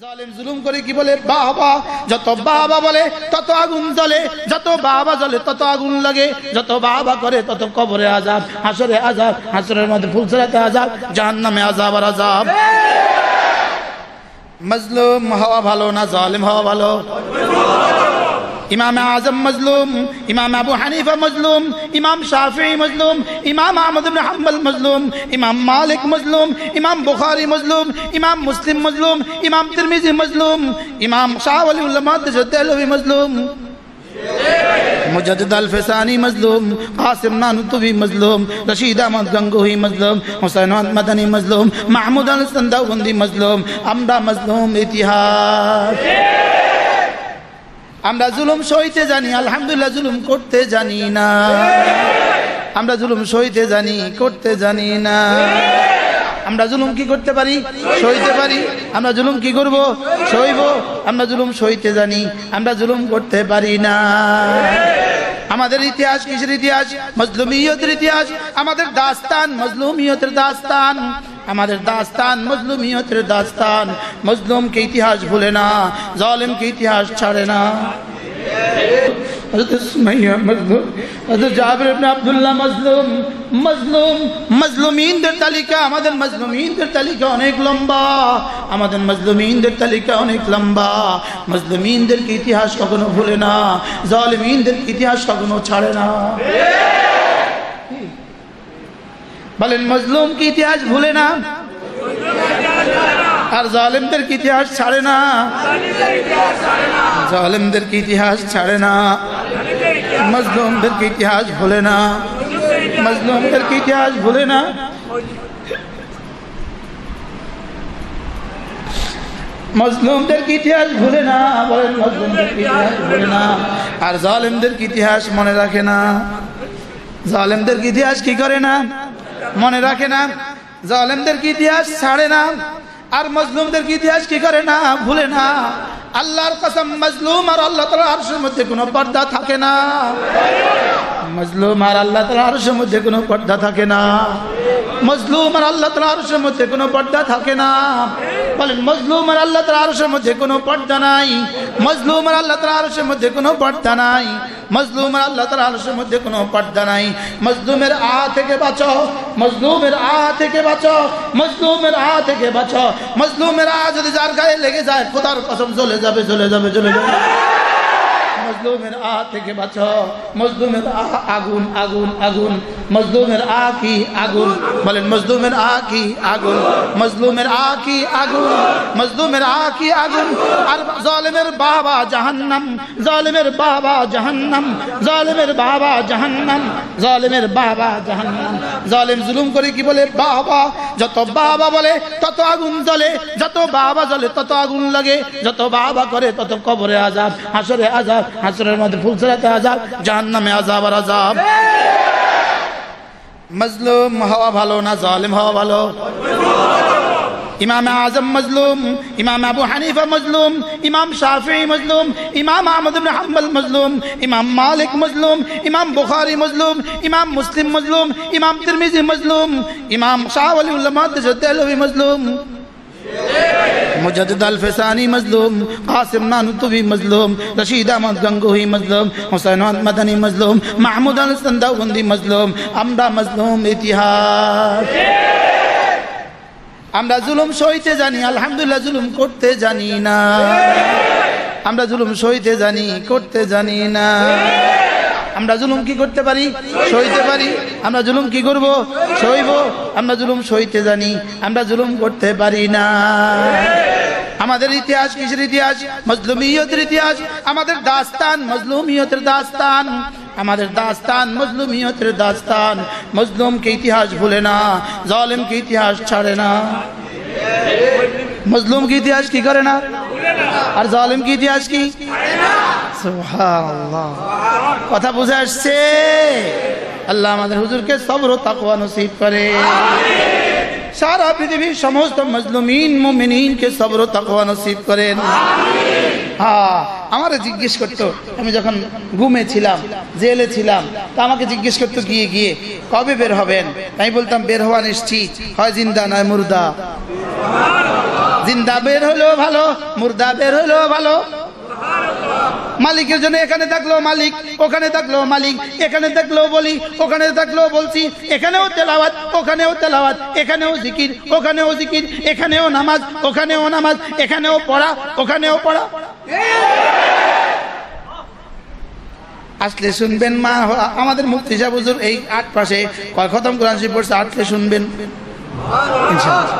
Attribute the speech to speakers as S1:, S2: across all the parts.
S1: জালেম জুলুম করে কি বলে বাবা, যত বাবা বলে তত আগুন জ্বলে, যত বাবা জ্বলে তত আগুন লাগে, যত বাবা করে তত কবরে আযাব, হাসরে আযাব, হাসরের মধ্যে ফুলসরাতে আযাব, জাহান্নামে আযাব আর আযাব। মজলুম হওয়া ভালো না জালেম হওয়া ভালো? ইমাম আজম মজলুম, ইমাম আবু হানিফা মজলুম, ইমাম শাফিঈ মজলুম, ইমাম আহমদ ইবনে হাম্বল মজলুম, ইমাম মালিক মজলুম, ইমাম বুখারী মজলুম, ইমাম মুসলিম মজলুম, ইমাম তিরমিজি মজলুম, ইমাম শাহ ওয়ালিউল্লাহ দেহলভী মজলুম, মুজাদ্দিদ আল-ফিসানি মজলুম, কাসিম নানুতুবি মজলুম, রশিদ আহমদ গঙ্গোহী মজলুম, হুসাইন আহমদ মাদানী মজলুম, মাহমুদ আল-সান্দাওবন্দি মজলুম। আমরা মজলুম ইতিহাস। আমরা জুলুম সইতে জানি, আলহামদুলিল্লাহ জুলুম করতে জানি না। আমরা জুলুম সইতে জানি, করতে জানি না। আমরা জুলুম কি করতে পারি? সইতে পারি। আমরা জুলুম কি করব? সইব। আমরা জুলুম সইতে জানি, আমরা জুলুম করতে পারি না। আমাদের ইতিহাস কিসের ইতিহাস? মজলুমিয়তের ইতিহাস। আমাদের দাস্তান মজলুমিয়তের দাস্তান, আমাদের দাস্তান মজলুমিয়তের দাস্তান। মজলুমকে ইতিহাস ভুলে না, জালেমকে ইতিহাস ছাড়ে না। হযরত সুমাইয়া মজলুম, হযরত জাবির ইবনে আব্দুল্লাহ মজলুম। মজলুম, মজলুমিনদের তালিকা, আমাদের মজলুমিনদের তালিকা অনেক লম্বা, আমাদের মজলুমিনদের তালিকা অনেক লম্বা। মজলুমিনদেরকে ইতিহাস কখনো ভুলে না, জালিমিনদের ইতিহাস কখনো ছাড়ে না। বলেন মজলুম কি ইতিহাস ভুলে না, আর জালিমদের কি ইতিহাস ছাড়ে না? জালিমদের কি ইতিহাস ছাড়ে না, মজলুমদের কি ইতিহাস ভুলে না, মজলুমদের কি ইতিহাস ভুলে না। মজলুমদের কি ইতিহাস ভুলে না, বলেন মজলুমদের কি ইতিহাস ভুলে না, আর জালিমদের কি ইতিহাস মনে রাখে না। জালিমদের কি ইতিহাস কি করে না, মনে রাখে না। জালিমদের কি ইতিহাস ছাড়ে না, আর মজলুমদের কি ইতিহাস কি করে না, ভুলে না। আল্লাহর কসম, মজলুম আর আল্লাহ তাআলার আরশের মধ্যে কোনো পর্দা থাকে না। মজলুম আর আল্লাহ তাআলার আরশের মধ্যে কোনো পর্দা থাকে না। মজলুম আর আল্লাহ তাআলার আরশের মধ্যে কোনো পর্দা থাকে না। বলেন মজলুম আর আল্লাহ তাআলার আরশের মধ্যে কোনো পর্দা নাই। মজলুম আর আল্লাহ তাআলার আরশের মধ্যে কোনো পর্দা নাই। মজলুম আর আল্লাহ তাআলার আরশের মধ্যে কোনো পর্দা নাই। মজলুমের আ থেকে বাঁচো, মজলুমের আ থেকে বাঁচো, মজলুমের আ থেকে বাঁচো। মজলুমের আ যদি যার গায়ে লেগে যায়, খোদার কসম জ্বলে যাবে, জ্বলে যাবে, জ্বলে যাবে। মজলুমের আ থেকে বাঁচো। মজলুমের আগুন, আগুন, আগুন। মজলুমের আ কি আগুন, বলেন মজলুমের আ কি আগুন, মজলুমের আ কি আগুন, মজলুমের আ কি আগুন। আর জালেমের বাবা জাহান্নাম, জালেমের বাবা জাহান্নাম, জালেমের বাবা জাহান্নাম, জালেমের বাবা জাহান্নাম। জালেম জুলুম করে কি বলে বাবা, যত বাবা বলে তত আগুন জ্বলে, যত বাবা জ্বলে তত আগুন লাগে, যত বাবা করে তত কবরে আযাব, হাসরে আযাব, হাসরের মধ্যে ফুলসরাতে আযাব, জাহান্নামে আযাব আর আযাব। মজলুম হওয়া ভালো না জালেম হওয়া ভালো? ইমাম আজম মজলুম, ইমাম আবু হানিফা মজলুম, ইমাম শাফিঈ মজলুম, ইমাম আহমদ ইবনে হাম্বল মজলুম, ইমাম মালিক মজলুম, ইমাম বুখারী মজলুম, ইমাম মুসলিম মজলুম, ইমাম তিরমিজি মজলুম, ইমাম শাহ ওয়ালিউল্লাহ দেহলভী মজলুম, মুজাদ্দিদ আল-ফিসানি মজলুম, কাসিম নানুতুবি মজলুম, রশিদ আহমদ গঙ্গোহী মজলুম, হুসাইন আহমদ মাদানী মজলুম, মাহমুদ আল-সান্দাওবন্দি মজলুম। আমরা মজলুম ইতিহাস। আমরা জুলুম সইতে জানি, আলহামদুলিল্লাহ জুলুম করতে জানি না। আমরা জুলুম সইতে জানি, করতে জানি না। আমরা জুলুম কি করতে পারি? সইতে পারি। আমরা জুলুম কি করব? সইব। আমরা জুলুম সইতে জানি, আমরা জুলুম করতে পারি না। আমাদের ইতিহাস কিসের ইতিহাস? মজলুমিয়তের ইতিহাস। আমাদের দাস্তান মজলুমিয়তের দাস্তান, আমাদের দাস্তান মজলুমিয়তের দাস্তান। মজলুমকে ইতিহাস ভুলে না, জালেমকে ইতিহাস ছাড়ে না। মজলুম কি ইতিহাস কি করে না, আর জালেম কি ইতিহাস কি? সুবহানাল্লাহ, কথা বুঝে আসছে? আল্লাহ আমাদের হুজুরকে সবর ও তাকওয়া নসিব করে। সারা পৃথিবীর সমস্ত মজলুমিন মুমিনিনকে সবর ও তাকওয়া নসিব করেন। হ্যাঁ, আমারে জিজ্ঞেস করতো, আমি যখন ঘুমে ছিলাম, জেলে ছিলাম, তা আমাকে জিজ্ঞেস করতো গিয়ে গিয়ে কবে বের হবেন। আমি বলতাম বের হওয়া নিশ্চিত, হয় জিন্দা নয় মুর্দা। জিন্দা বের হলো ভালো, মুর্দা বের হলো ভালো। মালিকের জন্য এখানে থাকলো মালিক, ওখানে থাকলো মালিক, এখানে থাকলো বলি, ওখানে থাকলো বলছি, এখানেও তেলাওয়াত, ওখানেও তেলাওয়াত, এখানেও জিকির, ওখানেও জিকির, এখানেও নামাজ, ওখানেও নামাজ, এখানেও পড়া, ওখানেও পড়া। আসলে শুনবেন মা, আমাদের মুফতি সাহেব হুজুর এই 8 পাশে কয় খতম কোরআন শরীফ পড়ছে, আসলে শুনবেন ইনশাআল্লাহ।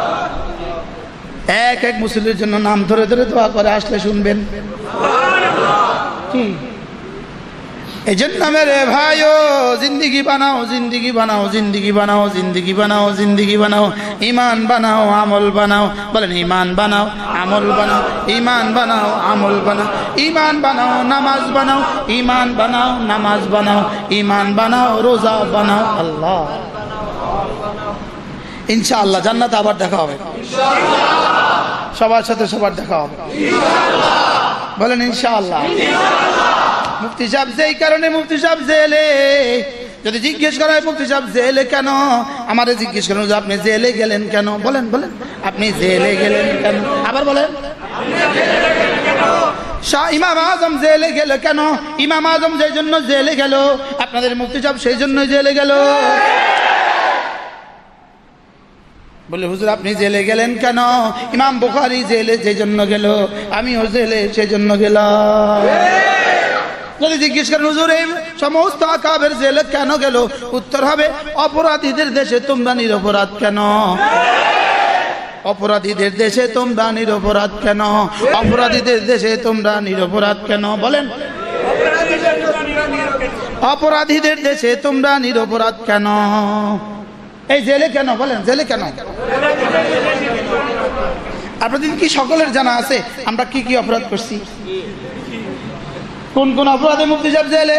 S1: এক এক মুসল্লির জন্য নাম ধরে ধরে দোয়া করে, আসলে শুনবেন। কি এই জন্য মেরে ভাইও জিন্দিগি বানাও, জিন্দিগি বানাও, জিন্দিগি বানাও, জিন্দিগি বানাও, জিন্দিগি বানাও, ইমান বানাও, আমল বানাও। বলেন ইমান বানাও, আমল বানাও, ইমান বানাও, আমল বানাও, ইমান বানাও, নামাজ বানাও, ইমান বানাও, নামাজ বানাও, ইমান বানাও, রোজা বানাও। আল্লাহ ইনশাআল্লাহ জান্নাতে আবার দেখা হবে, সবার সাথে সবার দেখা হবে, বলেন ইনশাআল্লাহ। মুফতি সাহেব যেই কারণে মুফতি সাহেব জেলে, যদি জিজ্ঞেস করা হয় মুফতি সাহেব জেলে কেন, আমারে জিজ্ঞেস করেন যে আপনি জেলে গেলেন কেন, বলেন বলেন আপনি জেলে গেলেন কেন, আবার বলেন। শাহ ইমাম আজম জেলে গেল কেন, ইমাম আজম যেই জন্য জেলে গেল, আপনাদের মুফতি সাহেব সেই জন্য জেলে গেল। বলে হুজুর আপনি জেলে গেলেন কেন, ইমাম বুখারী জেলে যে জন্য গেল, আমিও জেলে সেই জন্য গেলাম। যদি জিজ্ঞেস করেন হুজুর এই সমস্ত আকাবের জেলে কেন গেল, উত্তর হবে অপরাধীদের দেশে তোমরা নিরপরাধ কেন, অপরাধীদের দেশে তোমরা নিরপরাধ কেন, অপরাধীদের দেশে তোমরা নিরপরাধ কেন, বলেন অপরাধীদের দেশে তোমরা নিরপরাধ কেন, এই জেলে কেন, বলেন জেলে কেন। আপনাদের কি সকলের জানা আছে আমরা কি কি অপরাধ করছি, কোন কোন অপরাধে মুফতি সাহেব জেলে,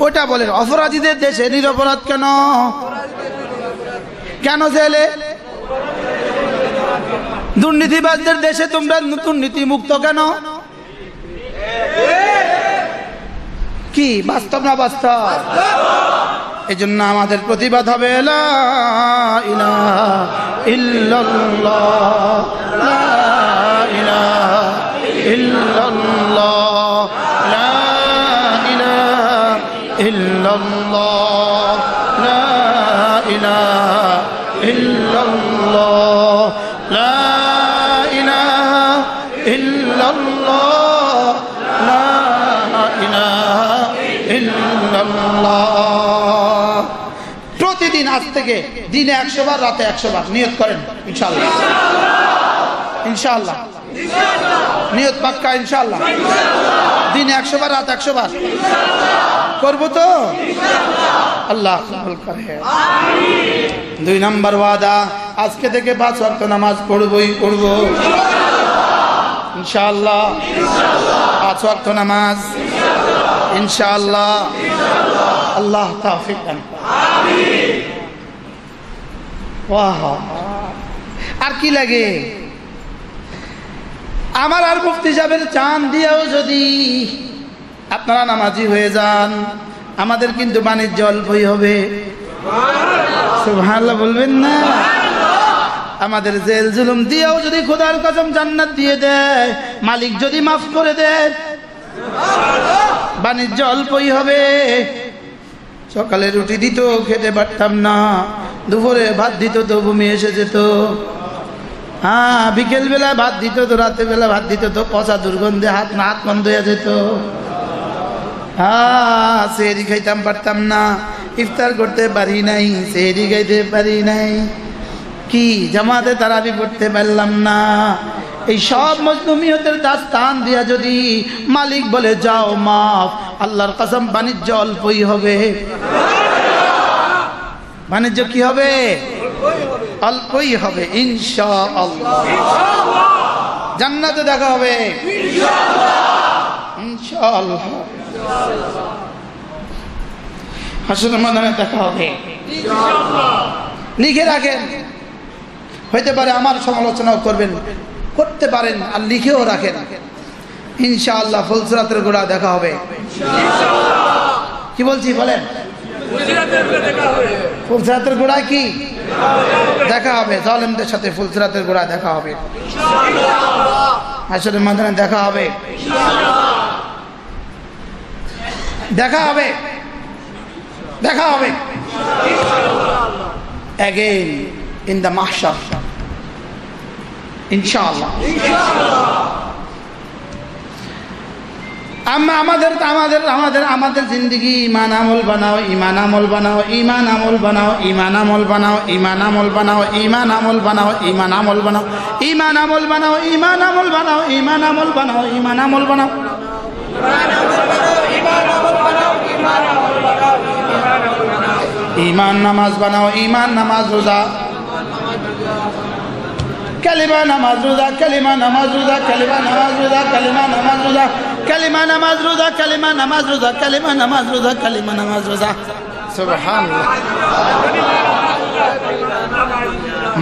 S1: ওটা বলেন। অপরাধীদের দেশে নিরপরাধ কেন, কেন জেলে, দুর্নীতিবাজদের দেশে তোমরা দুর্নীতি মুক্ত কেন, কি বাস্তব না বাস্তব? এই জন্য আমাদের প্রতিবাদ হবে লা ইলাহা ইল্লাল্লাহ, লা ইলাহা ইল্লাল্লাহ, লা ইলাহা ইল্লাল্লাহ, লা ইলাহা ইল্লাল্লাহ, লা ইলাহা ইল্লাল্লাহ, লা ইলাহা ইল্লাল্লাহ। প্রতিদিন আজ থেকে দিনে 100 বার, রাতে 100 বার নিয়ত করেন ইনশাআল্লাহ, ইনশাআল্লাহ নিয়ত পাক্কা ইনশাআল্লাহ, দিনে 100 বার, রাতে 100 বার করবো তো আল্লাহ কবুল করে। 2 নম্বর ওয়াদা, আজকে থেকে 5 ওয়াক্ত নামাজ পড়বই পড়ব ইনশাআল্লাহ, 5 ওয়াক্ত নামাজ ইনশাআল্লাহ, আল্লাহ তৌফিক দান। আমিন। ওয়াহ, আর কি লাগে? আমার আর মুফতি সাহেবের চান দিয়েও যদি আপনারা নামাজি হয়ে যান, আমাদের কিন্তু বাণিজ্য অল্পই হবে। সুবহানাল্লাহ বলবেন না? আমাদের জেল জুলুম দিয়েও যদি খোদার কসম জান্নাত দিয়ে দেয়, মালিক যদি মাফ করে দেয়, বাণিজ্য অল্পই হবে। সকালে রুটি দিত খেতে পারতাম না, দুপুরে ভাত দিত তো বমি এসে যেত, হ্যাঁ বিকেল বেলা ভাত দিত তো, রাতে বেলা ভাত দিত তো পচা দুর্গন্ধে হাত বন্ধ হয়ে যেত, হ্যাঁ সেহরি খাইতাম পারতাম না, ইফতার করতে পারি নাই, সেহরি খাইতে পারি নাই, কি জামাতে তারাবি পড়তে পারলাম না। এই সব মজলুমিয়তের দাস্তান দিয়া যদি মালিক বলে যাও মাফ, আল্লাহর কসম বাণিজ্য অল্পই হবে। বাণিজ্য কি হবে? অল্পই হবে ইনশাআল্লাহ। জান্নাতে দেখা হবে ইনশাআল্লাহ, হাসরের ময়দানে দেখা হবে ইনশাআল্লাহ। লিখে রাখেন, হইতে পারে আমার সমালোচনাও করবেন, করতে পারেন, আর লিখেও রাখেন ইনশাআল্লাহ। ফুলসিরাতের গোড়া দেখা হবে ইনশাআল্লাহ। কি বলছি বলেন? ফুলসিরাতের গোড়া দেখা হবে। ফুলসিরাতের গোড়ায় কি দেখা হবে? জালেমদের সাথে ফুলসিরাতের গোড়ায় দেখা হবে, হাশরের ময়দানে দেখা হবে, দেখা হবে, দেখা হবে again in the mahshar ইনশাআল্লাহ। আমাদের জিন্দগি ইমান আমল বানাও, ইমান আমল বানাও, ইমান আমল বানাও, ইমান আমল বানাও, ইমান আমল বানাও, ইমান আমল বানাও, ইমান আমল বানাও, ইমান আমল বানাও, ইমান আমল বানাও, ইমান আমল বানাও, ইমান আমল বানাও, ইমান নামাজ বানাও, ইমান নামাজ রোজা, কালিমা নামাজ রোজা, কালিমা নামাজ রোজা, কালিমা নামাজ রোজা, কালিমা নামাজ রোজা, কালিমা নামাজ রোজা, কালিমা নামাজ রোজা, কালিমা নামাজ রোজা, কালিমা নামাজ রোজা। সুবহানাল্লাহ।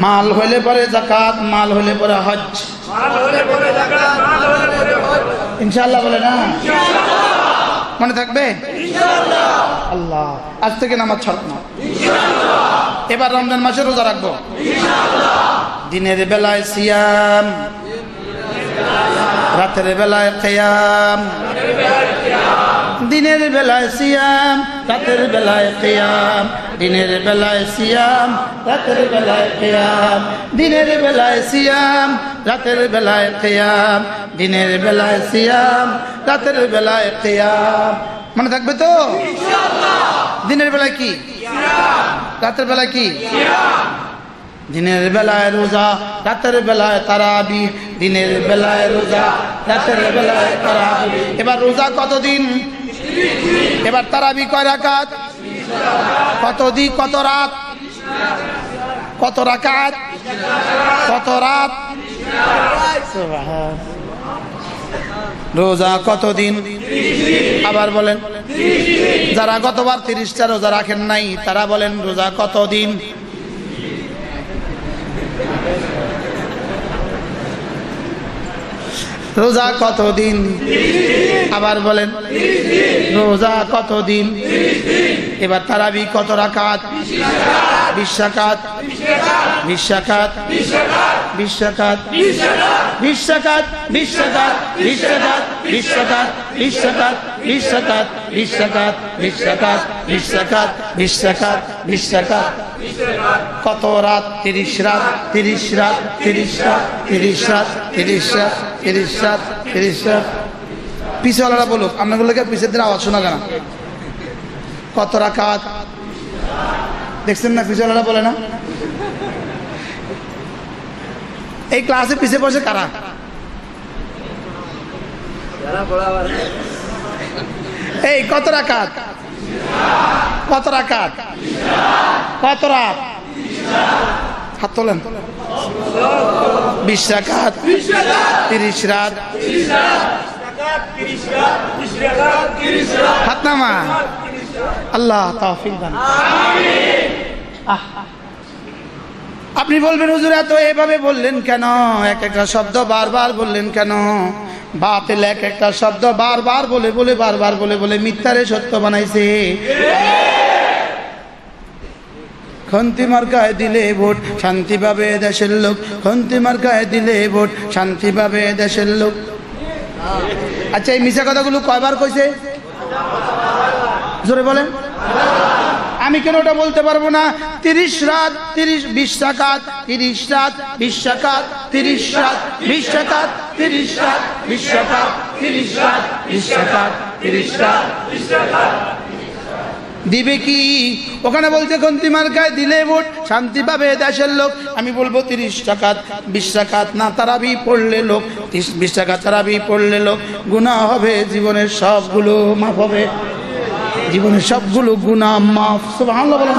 S1: মাল হইলে পরে যাকাত, মাল হইলে পরে হজ, ইনশাআল্লাহ বলে না? মনে থাকবে ইনশাআল্লাহ? আল্লাহ, আজ থেকে নামাজ ছাড়ব না ইনশাআল্লাহ। এবার রমজান মাসে রোজা রাখবো ইনশাআল্লাহ। দিনের বেলায় সিয়াম, রাতের বেলায় কিয়াম, দিনের বেলায় সিয়াম, রাতের বেলায় কিয়াম, দিনের বেলায় সিয়াম, রাতের বেলায় কিয়াম, দিনের বেলায় সিয়াম, রাতের বেলায় কিয়াম, দিনের বেলায় সিয়াম, রাতের বেলায় কিয়াম। মনে থাকবে তো ইনশাআল্লাহ? দিনের বেলায় কি সিয়াম, রাতের বেলায় কি কিয়াম, দিনের বেলায় রোজা, রাতের বেলায় তারাবি, দিনের বেলায় রোজা, রাতের বেলায় তারাবি। এবার রোজা কতদিন? এবার তারাবি কয় রাকাত? কত দিন, কত রাত, কত রাকাত, কত রাত? রোজা কতদিন? আবার বলেন। যারা গতবার 30টা রোজা রাখেন নাই তারা বলেন রোজা কতদিন? রোজা কতদিন? আবার বলেন রোজা কতদিন? এবার তারাবি কত রাকাত? 20 রাকাত, 20 রাকাত, 20 রাকাত, 20 রাকাত, 20 রাকাত, 20 রাকাত, 20 রাকাত, 20 রাকাত, 20 রাকাত, 20 রাকাত, 20 রাকাত, 20 রাকাত, 20 রাকাত, 20 রাকাত। কত রাত? 30 রাত, 30 রাত, 30 রাত, 30 রাত, 30 রাত, 30 রাত, 30 রাত। পিছওয়ালারা বলুক, আপনাগুলোকে পিছের দিন আওয়াজ শোনা কেন? কত রাকাত? দেখছেন না পিছওয়ালারা বলে না? এই ক্লাসে পিছিয়ে বসে কারা? এই কত রাকাত? কত রাকাত? কত রাত? হাত তোলেন। 20 রাকাত, 30 রাত, হাত নামা। আল্লাহ তৌফিক দান। আপনি বলবেন হুজুর এত এভাবে বললেন কেন? এক একটা শব্দ বারবার বললেন কেন? বাতিল এক একটা শব্দ বারবার বলে বলে বারবার বলে বলে মিথ্যারে সত্য বানাইছে। খন্তি মার্কায় দিলে ভোট শান্তি পাবে দেশের লোক, খন্তি মার্কায় দিলে ভোট শান্তি পাবে দেশের লোক। আচ্ছা, এই মিছা কথাগুলো কয়বার কইছে? জোরে বলেন। আমি কেন ওটা বলতে পারবো না? 30 রাত, 20 রাকাত, 30 রাত, 20 রাকাত, 30 রাত, 20 রাকাত, 30 রাত, 20 রাকাত, 30 রাত, 20 রাকাত, 30 রাত, 20 রাকাত। দিবে কি? ওখানে বলছে খন্তি মার্কায় দিলে ভোট শান্তি পাবে দেশের লোক। আমি বলবো 30 রাকাত, 20 রাকাত না তারাবি পড়লে লোক, 20 রাকাত তারাবি পড়লে লোক গুনাহ হবে, জীবনের সবগুলো মাফ হবে, জীবনের সবগুলো গুনাহ মাফ। সুবহানাল্লাহ বলেন।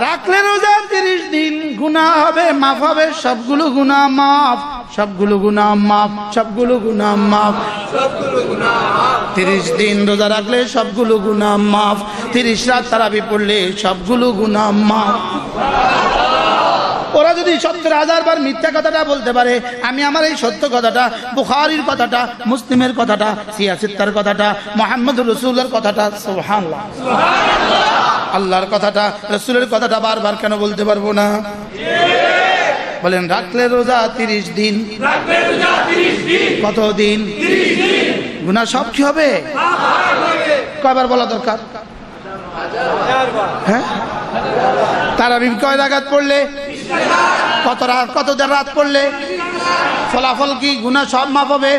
S1: রাখলে রোজা 30 দিন গুনাহ হবে, মাফ হবে, সবগুলো গুনাহ মাফ, সবগুলো গুনাহ মাফ, সবগুলো গুনাহ মাফ, সবগুলো গুনাহ মাফ। 30 দিন রোজা রাখলে সবগুলো গুনাহ মাফ, 30 রাত তারাবি পড়লে সবগুলো গুনাহ মাফ। ওরা যদি 70,000 বার মিথ্যা কথাটা বলতে পারে, আমি আমার এই সত্য কথাটা, বুখারীর কথাটা, মুসলিমের কথাটা, সিয়াসিত্তার কথাটা, মুহাম্মদুর রাসূলুল্লাহর কথাটা, সুবহানাল্লাহ, সুবহানাল্লাহ, আল্লাহর কথাটা রাসূলের কথাটা বারবার কেন বলতে পারবো না? বলেন রাখলে রোজা 30 দিন, কত দিন? গুনাহ সব কি হবে? কয়বার বলা দরকার? হ্যাঁ, তারাবি কয় রাকাত পড়লে? কত রাত পড়লে? ফলাফল কি? গুনাহ সব মাফ হবে?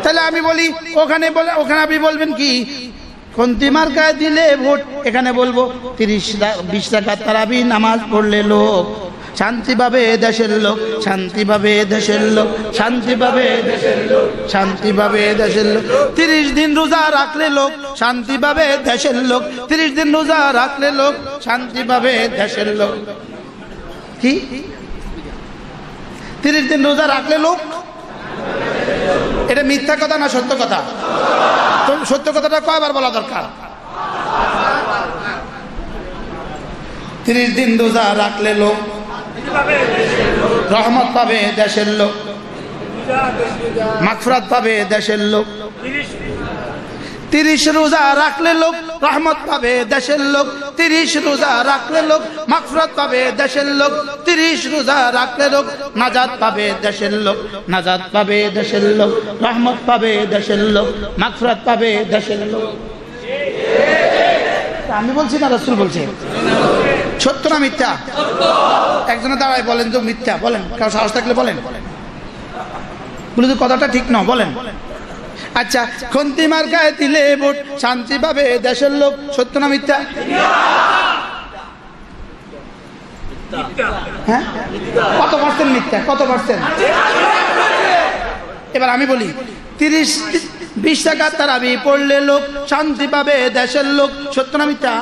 S1: তাহলে আমি বলি ওখানে আপনি বলবেন কি কোনটি মার্কায় দিলে ভোট? এখানে বলবো 20 রাকাত তারাবি নামাজ পড়লে লোক শান্তি পাবে, দেশের লোক শান্তি পাবে, দেশের লোক শান্তি পাবে, দেশের লোক শান্তি পাবে, দেশের লোক 30 দিন রোজা রাখলে লোক শান্তি পাবে, দেশের লোক 30 দিন রোজা রাখলে লোক শান্তি পাবে, দেশের লোক। কি 30 দিন রোজা রাখলে লোক? এটা মিথ্যা কথা না সত্য কথা? সত্য কথাটা কয়বার বলা দরকার? 30 দিন রোজা রাখলে লোক রহমত পাবে, দেশের লোক মাগফিরাত পাবে, দেশের লোক 30 রোজা রাখলে লোক রহমত পাবে, দেশের লোক 30 রোজা রাখলে লোক মাগফিরাত পাবে, দেশের লোক 30 রোজা রাখলে লোক নাজাত পাবে, দেশের লোক নাজাত পাবে, দেশের লোক রহমত পাবে, দেশের লোক মাগফিরাত পাবে, দেশের লোক। আমি বলছি না রাসূল বলছে? সত্য না মিথ্যা? একজনে দাঁড়ায় বলেন তো মিথ্যা, বলেন। কারো সাহস থাকলে বলেন, বলে তো কথাটা ঠিক না, বলেন। আচ্ছা, খন্তি মার্কায় দিলে ভোট শান্তি পাবে, দেশের লোক, সত্য না মিথ্যা? হ্যাঁ, কত পার্সেন্ট মিথ্যা? কত পার্সেন্ট? এবার আমি বলি 20 রাকাত তারাবি পড়লে লোক শান্তি পাবে, দেশের লোক, সত্য না মিথ্যা?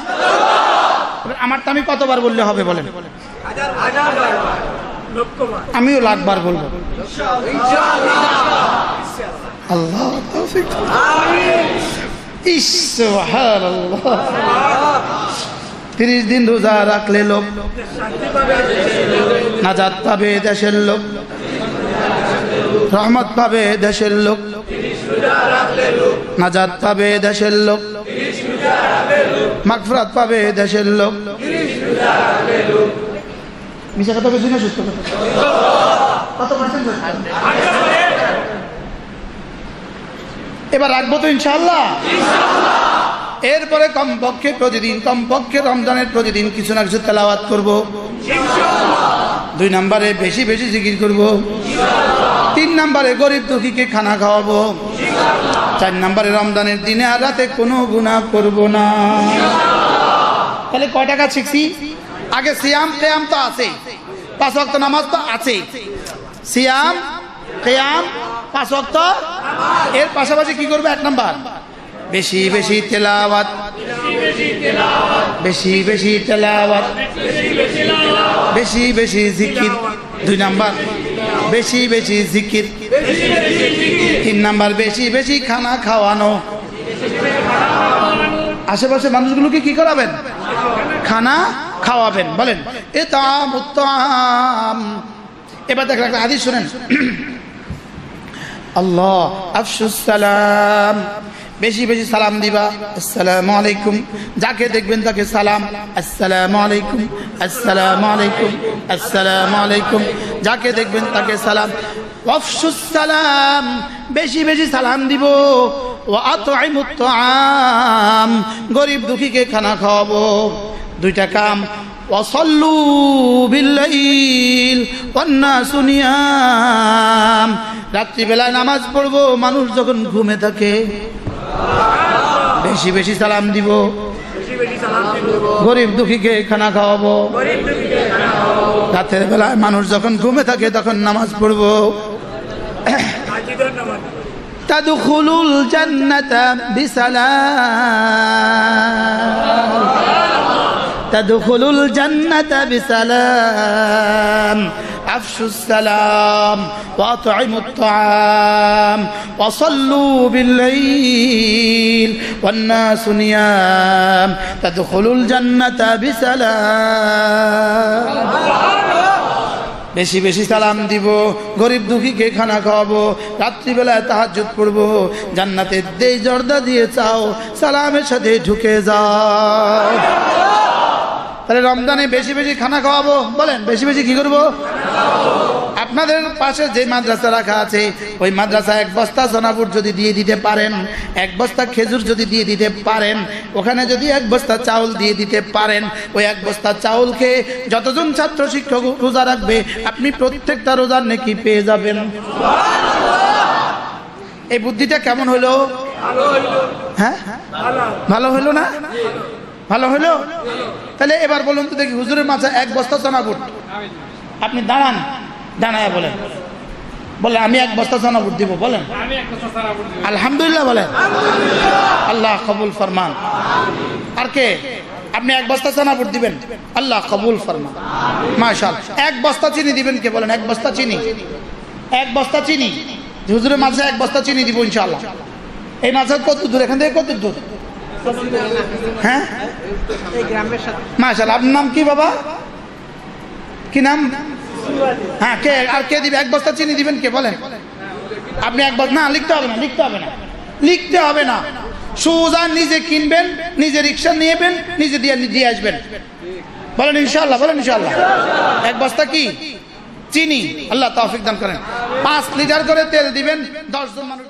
S1: আমারটা আমি কতবার বললে হবে বলেন? আমিও লাখবার বলবো। আল্লাহ তৌফিক। সুবহানাল্লাহ। 30 দিন রোজা রাখলে লোক নাজাত পাবে, দেশের লোক রহমত পাবে, দেশের লোক নাজাত পাবে, দেশের লোক মাগফিরাত পাবে, দেশের লোক। মিশা কথা বলছি না সত্য কথা? কত পার্সেন্ট? এবার রাখবো তো ইনশাআল্লাহ। এরপরে কমপক্ষে প্রতিদিন, কমপক্ষে রমজানের প্রতিদিন কিছু না কিছু তেলাওয়াত করব। 2 নম্বরে বেশি বেশি জিকির করব। 3 নম্বরে গরিব দুঃখীকে খানা খাওয়াবো। 4 নম্বরে রমজানের দিনে আর রাতে কোনো গুনাহ করব না। তাহলে কয় টাকা শিখছি? আগে সিয়াম কিয়াম তো আছে, 5 ওয়াক্ত নামাজ তো আছে। সিয়াম কিয়াম 5 ওয়াক্ত, এর পাশাপাশি কি করবে? 1 নাম্বার বেশি বেশি তেলাওয়াত, বেশি বেশি তেলাওয়াত, বেশি বেশি জিকির। 2 নাম্বার বেশি বেশি জিকির। 3 নাম্বার বেশি বেশি খানা খাওয়ানো। আশেপাশে মানুষগুলোকে কি করাবেন? খানা খাওয়াবেন। বলেন ইতাম। এবার দেখেন একটা হাদিস শুনেন। আল্লাহ আফশুস সালাম, বেশি বেশি সালাম দিবা। আসসালামু আলাইকুম, যাকে দেখবেন তাকে সালাম, আসসালামু আলাইকুম, আসসালামু আলাইকুম, আসসালামু আলাইকুম, যাকে দেখবেন তাকে সালাম। আফশুস সালাম, বেশি বেশি সালাম দিব। ওয়া আতইমুত তাআম, গরিব দুঃখীকে খানা খাওয়াবো। 2টা কাম। ওয়াসাল্লু বিল্লাইল ওয়ান্নাসু নিয়াম, রাত্রিবেলায় নামাজ পড়বো মানুষ যখন ঘুমে থাকে। বেশি বেশি সালাম দিব, গরিব দুঃখীকে খানা খাওয়াবো। রাতের বেলায় মানুষ যখন ঘুমে থাকে তখন নামাজ পড়বো। তাদখুলুল জান্নাতা বিসালাম, তাদখুলুল জান্নাতা বিসালাম। আফশুস সালাম ওয়া আতইমুত তাআম ওয়া সাল্লু বিল্লাইল ওয়ান নাসু নিয়াম, তাদখুলুল জান্নাতা বিসালাম। বেশি বেশি সালাম দিব, গরিব দুঃখীকে খানা খাওয়াবো, রাত্রিবেলায় তাহাজ্জুদ পড়বো, জান্নাতের দেই জর্দা দিয়ে চাও, সালামের সাথে ঢুকে যাও। তাহলে রমজানে বেশি বেশি খানা খাওয়াবো, বলেন বেশি বেশি কি করবো? আপনাদের পাশে যে মাদ্রাসা রাখা আছে ওই মাদ্রাসা এক বস্তা সোনাপুর যদি দিয়ে দিতে পারেন, এক বস্তা খেজুর যদি দিয়ে দিতে পারেন, ওখানে যদি এক বস্তা চাউল দিয়ে দিতে পারেন, ওই এক বস্তা চাউল খেয়ে যতজন ছাত্র শিক্ষক রোজা রাখবে আপনি প্রত্যেকটা রোজার নেকি পেয়ে যাবেন। এই বুদ্ধিটা কেমন হলো? হ্যাঁ, ভালো হলো না? ভালো হলো? তাহলে এবার বলুন তো দেখি, হুজুরের মাথায় এক বস্তা সোনাপুর, আপনি দাঁড়ান, দাঁড়ায় বলেন, বলে আমি এক বস্তা সোনাপুর দিব, বলেন আলহামদুলিল্লাহ, বলেন আল্লাহ কবুল ফরমান। আর কে? আপনি এক বস্তা সোনাপুর দিবেন, আল্লাহ কবুল ফরমান, মাশাআল্লাহ। এক বস্তা চিনি দিবেন কে? বলেন এক বস্তা চিনি, এক বস্তা চিনি। হুজুরের মাঝে এক বস্তা চিনি দিব ইনশাআল্লাহ। এই মাঝে কত দূর? এখান থেকে কত দূর? হ্যাঁ, মাশাআল্লাহ। আপনার নাম কি বাবা? কি নাম? হ্যাঁ, কে? আর কে দিবে? এক বস্তা চিনি দিবেন কে? বলেন আপনি এক বস্তা। না, লিখতে হবে না, লিখতে হবে না, লিখতে হবে না। সোজা নিজে কিনবেন, নিজে রিক্সা নিয়েবেন, নিজে দিয়ে আসবেন। বলেন ইনশাআল্লাহ, বলেন ইনশাআল্লাহ। এক বস্তা কি? চিনি। আল্লাহ তৌফিক দান করেন। 5 লিটার করে তেল দিবেন, 10 জন মানুষ।